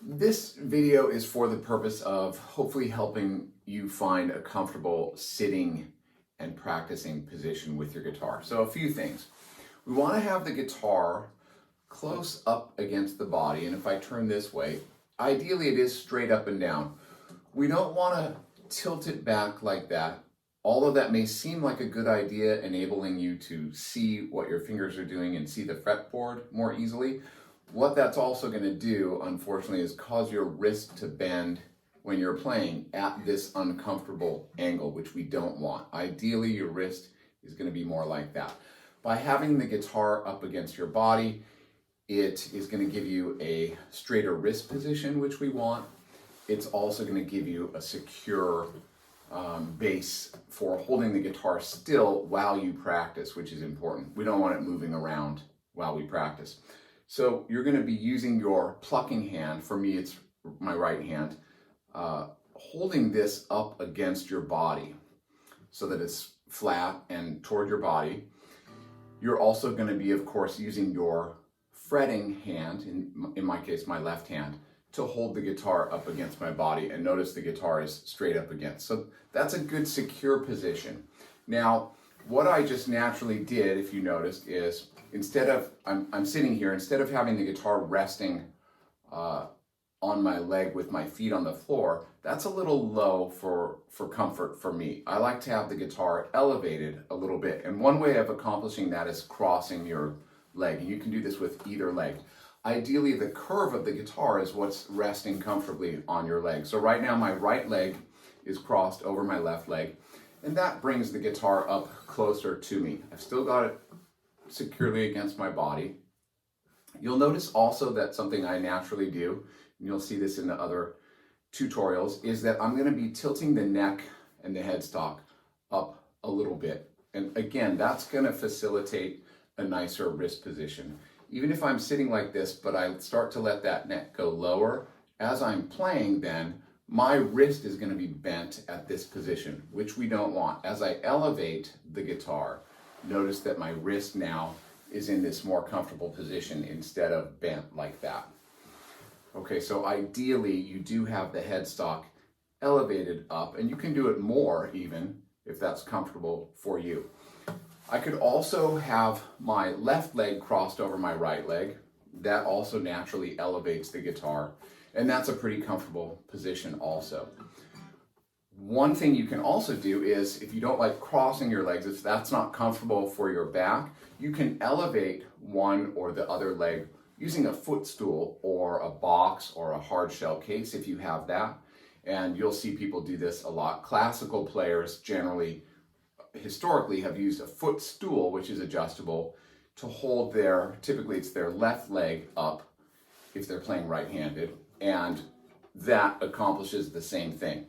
This video is for the purpose of hopefully helping you find a comfortable sitting and practicing position with your guitar. So a few things. We want to have the guitar close up against the body, and if I turn this way, ideally it is straight up and down. We don't want to tilt it back like that, although that may seem like a good idea, enabling you to see what your fingers are doing and see the fretboard more easily. What that's also going to do, unfortunately, is cause your wrist to bend when you're playing at this uncomfortable angle, which we don't want. Ideally, your wrist is going to be more like that. By having the guitar up against your body, it is going to give you a straighter wrist position, which we want. It's also going to give you a secure base for holding the guitar still while you practice, which is important. We don't want it moving around while we practice. So you're going to be using your plucking hand, for me it's my right hand, holding this up against your body so that it's flat and toward your body. You're also going to be, of course, using your fretting hand, in my case my left hand, to hold the guitar up against my body, and notice the guitar is straight up against. So that's a good secure position. Now, what I just naturally did, if you noticed, is instead of, I'm sitting here, instead of having the guitar resting on my leg with my feet on the floor, that's a little low for comfort for me. I like to have the guitar elevated a little bit. And one way of accomplishing that is crossing your leg. And you can do this with either leg. Ideally, the curve of the guitar is what's resting comfortably on your leg. So right now, my right leg is crossed over my left leg, and that brings the guitar up closer to me. I've still got it securely against my body. You'll notice also that something I naturally do, and you'll see this in the other tutorials, is that I'm going to be tilting the neck and the headstock up a little bit. And again, that's going to facilitate a nicer wrist position. Even if I'm sitting like this, but I start to let that neck go lower, as I'm playing then, my wrist is going to be bent at this position, which we don't want. As I elevate the guitar, notice that my wrist now is in this more comfortable position instead of bent like that. Okay, so ideally you do have the headstock elevated up, and you can do it more even if that's comfortable for you. I could also have my left leg crossed over my right leg. That also naturally elevates the guitar, and that's a pretty comfortable position also. One thing you can also do is, if you don't like crossing your legs, if that's not comfortable for your back, you can elevate one or the other leg using a footstool or a box or a hard shell case if you have that. And you'll see people do this a lot. Classical players generally, historically, have used a footstool, which is adjustable, to hold typically it's their left leg up if they're playing right-handed, and that accomplishes the same thing.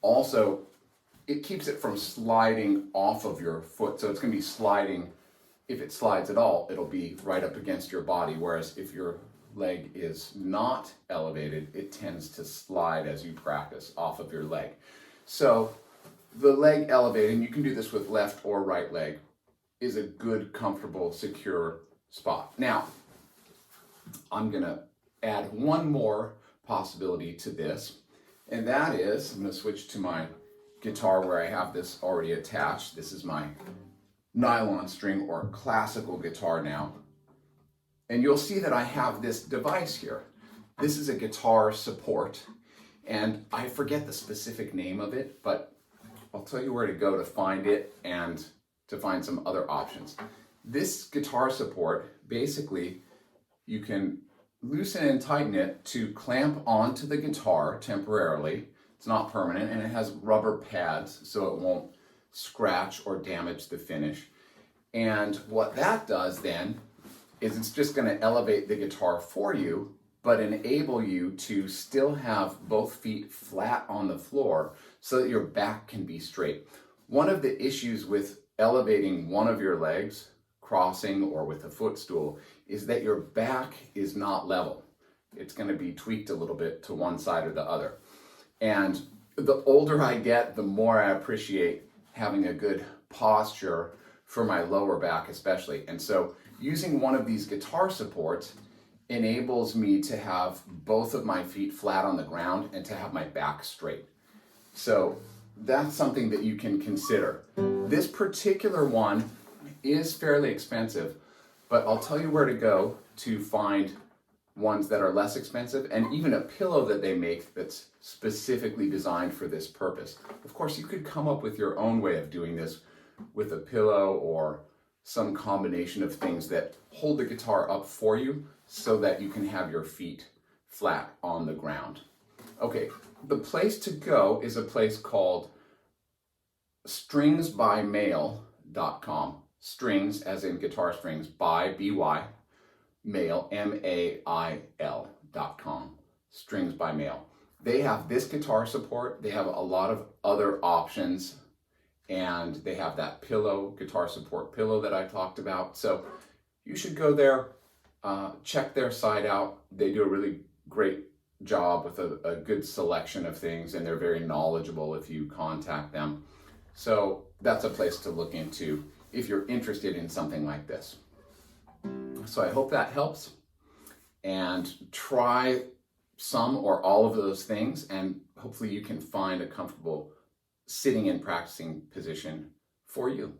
Also, it keeps it from sliding off of your foot, so it's going to be sliding. If it slides at all, it'll be right up against your body, whereas if your leg is not elevated, it tends to slide as you practice off of your leg. So the leg elevating, you can do this with left or right leg, is a good, comfortable, secure spot. Now, I'm going to add one more possibility to this, and that is, I'm going to switch to my guitar where I have this already attached. This is my nylon string or classical guitar now. And you'll see that I have this device here. This is a guitar support, and I forget the specific name of it, but I'll tell you where to go to find it and to find some other options. This guitar support, basically, you can loosen and tighten it to clamp onto the guitar temporarily. It's not permanent, and it has rubber pads so it won't scratch or damage the finish. And what that does then is it's just going to elevate the guitar for you, but enable you to still have both feet flat on the floor so that your back can be straight. One of the issues with elevating one of your legs, crossing or with a footstool, is that your back is not level. It's going to be tweaked a little bit to one side or the other. And the older I get, the more I appreciate having a good posture for my lower back especially. And so using one of these guitar supports enables me to have both of my feet flat on the ground and to have my back straight. So that's something that you can consider. This particular one is fairly expensive, but I'll tell you where to go to find ones that are less expensive, and even a pillow that they make that's specifically designed for this purpose. Of course, you could come up with your own way of doing this with a pillow or some combination of things that hold the guitar up for you so that you can have your feet flat on the ground. Okay, the place to go is a place called stringsbymail.com. Strings, as in guitar strings, by B-Y, mail, M-A-I-L.com. Strings by Mail. They have this guitar support. They have a lot of other options, and they have that pillow, guitar support pillow that I talked about. So you should go there, check their site out. They do a really great job with a good selection of things, and they're very knowledgeable if you contact them. So that's a place to look into if you're interested in something like this. So I hope that helps, and try some or all of those things, and hopefully you can find a comfortable sitting and practicing position for you.